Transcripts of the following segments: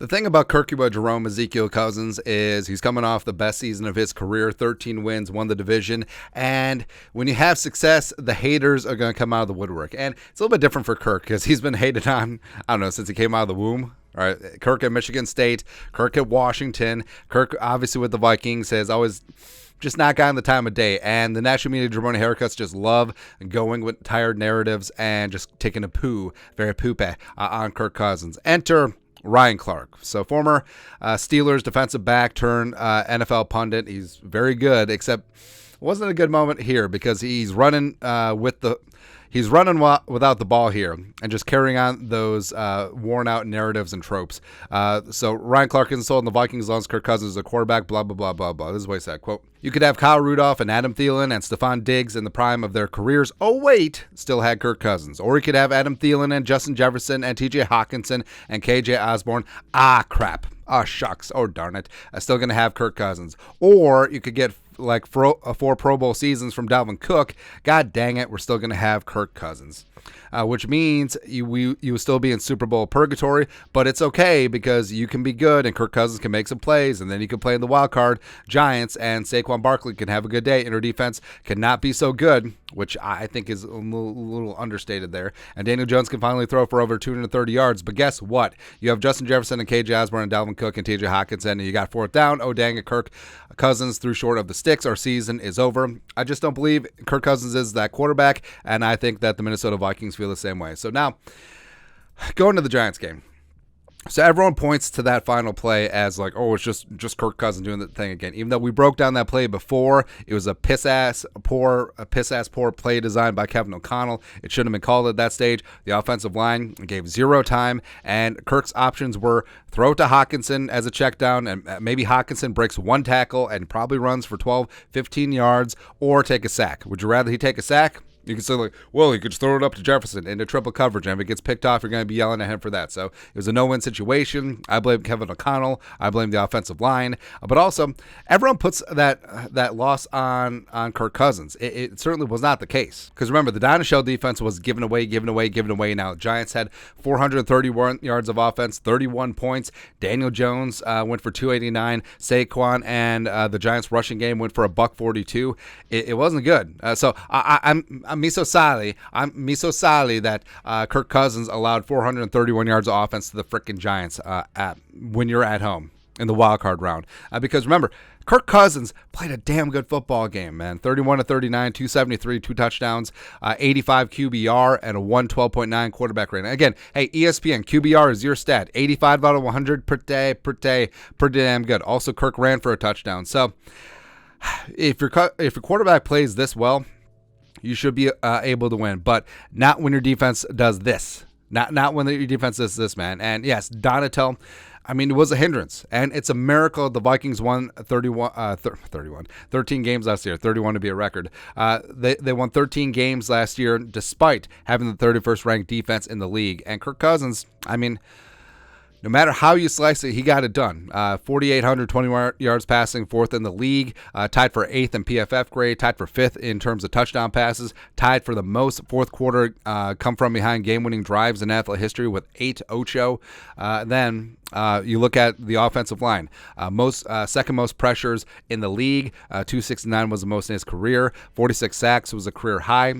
The thing about JEROME Ezekiel Cousins is he's coming off the best season of his career, 13 wins, won the division, and when you have success, the haters are going to come out of the woodwork. And it's a little bit different for Kirk because he's been hated on, I don't know, since he came out of the womb. All right, Kirk at Michigan State, Kirk at Washington, Kirk obviously with the Vikings has always just not gotten the time of day. And the national media jabroni haircuts just love going with tired narratives and just taking a very poop on Kirk Cousins. Enter Ryan Clark. So former Steelers defensive back turned NFL pundit. He's very good, except it wasn't a good moment here because he's running without the ball here and just carrying on those worn out narratives and tropes. So Ryan Clark isn't sold on the Vikings loans. Kirk Cousins is a quarterback, blah, blah, blah, blah, blah. This is what he said, quote, "You could have Kyle Rudolph and Adam Thielen and Stephon Diggs in the prime of their careers. Oh, wait, still had Kirk Cousins. Or you could have Adam Thielen and Justin Jefferson and TJ Hawkinson and KJ Osborne. Ah, crap. Ah, shucks. Oh, darn it. I'm still going to have Kirk Cousins. Or you could get like 4 Pro Bowl seasons from Dalvin Cook. God dang it, we're still going to have Kirk Cousins." Which means you will still be in Super Bowl purgatory, but it's okay because you can be good and Kirk Cousins can make some plays, and then you can play in the wild card Giants, and Saquon Barkley can have a good day, and our defense cannot be so good, which I think is a little understated there. And Daniel Jones can finally throw for over 230 yards, but guess what? You have Justin Jefferson and KJ Osborne and Dalvin Cook and TJ Hawkinson, and you got fourth down. Oh, dang it, Kirk Cousins threw short of the sticks. Our season is over. I just don't believe Kirk Cousins is that quarterback, and I think that the Minnesota Vikings feel the same way. So now, going to the Giants game. So everyone points to that final play as like, oh, it's just Kirk Cousins doing the thing again. Even though we broke down that play before, it was a piss ass poor play designed by Kevin O'Connell. It shouldn't have been called at that stage. The offensive line gave zero time, and Kirk's options were throw it to Hawkinson as a check down, and maybe Hawkinson breaks one tackle and probably runs for 12, 15 yards, or take a sack. Would you rather he take a sack? You can say, like, well, you could just throw it up to Jefferson into triple coverage, and if it gets picked off, you're going to be yelling at him for that. So it was a no-win situation. I blame Kevin O'Connell. I blame the offensive line. But also, everyone puts that loss on Kirk Cousins. It certainly was not the case. Because remember, the Dinosaur defense was given away. Now, the Giants had 431 yards of offense, 31 points. Daniel Jones went for 289. Saquon and the Giants rushing game went for a $142. It wasn't good. So I'm me so sorry that Kirk Cousins allowed 431 yards of offense to the freaking Giants when you're at home in the wild card round. Because remember, Kirk Cousins played a damn good football game, man. 31 to 39, 273, 2 touchdowns, 85 QBR, and a 112.9 quarterback rating. Again, hey, ESPN, QBR is your stat. 85 out of 100 pretty damn good. Also, Kirk ran for a touchdown. So if your quarterback plays this well, you should be able to win, but not when your defense does this. Not when your defense does this, man. And yes, Donatel, I mean, it was a hindrance, and it's a miracle the Vikings won 13 games last year, 31 to be a record. They won 13 games last year despite having the 31st ranked defense in the league. And Kirk Cousins, I mean, no matter how you slice it, he got it done. 4,820 yards passing, fourth in the league, tied for 8th in PFF grade, tied for 5th in terms of touchdown passes, tied for the most fourth quarter come-from-behind game-winning drives in NFL history with 8 Ocho. Then you look at the offensive line. Second most pressures in the league. 269 was the most in his career. 46 sacks was a career high,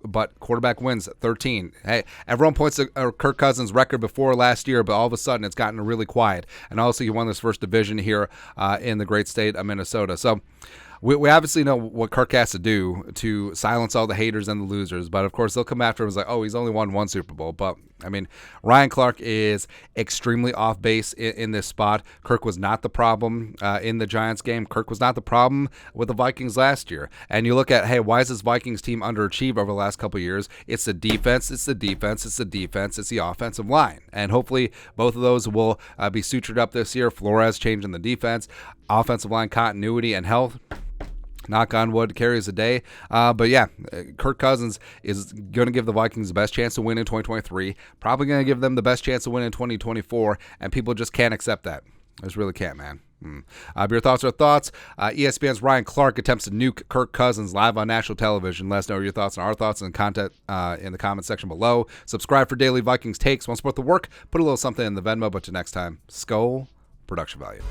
but quarterback wins 13. Hey, everyone points to Kirk Cousins' record before last year, but all of a sudden it's gotten really quiet. And also, he won this first division here in the great state of Minnesota. So we obviously know what Kirk has to do to silence all the haters and the losers, but of course they'll come after him and like, oh, he's only won one Super Bowl. But I mean, Ryan Clark is extremely off base in this spot. Kirk was not the problem in the Giants game. Kirk was not the problem with the Vikings last year. And you look at, hey, why is this Vikings team underachieved over the last couple of years? It's the defense, it's the offensive line. And hopefully both of those will be sutured up this year. Flores changing the defense, offensive line continuity and health. Knock on wood, carries a day. But yeah, Kirk Cousins is going to give the Vikings the best chance to win in 2023. Probably going to give them the best chance to win in 2024. And people just can't accept that. They just really can't, man. Your thoughts are thoughts. ESPN's Ryan Clark attempts to nuke Kirk Cousins live on national television. Let us know your thoughts and our thoughts and content in the comment section below. Subscribe for daily Vikings takes. Want to support the work? Put a little something in the Venmo. But till next time, Skull Production Value.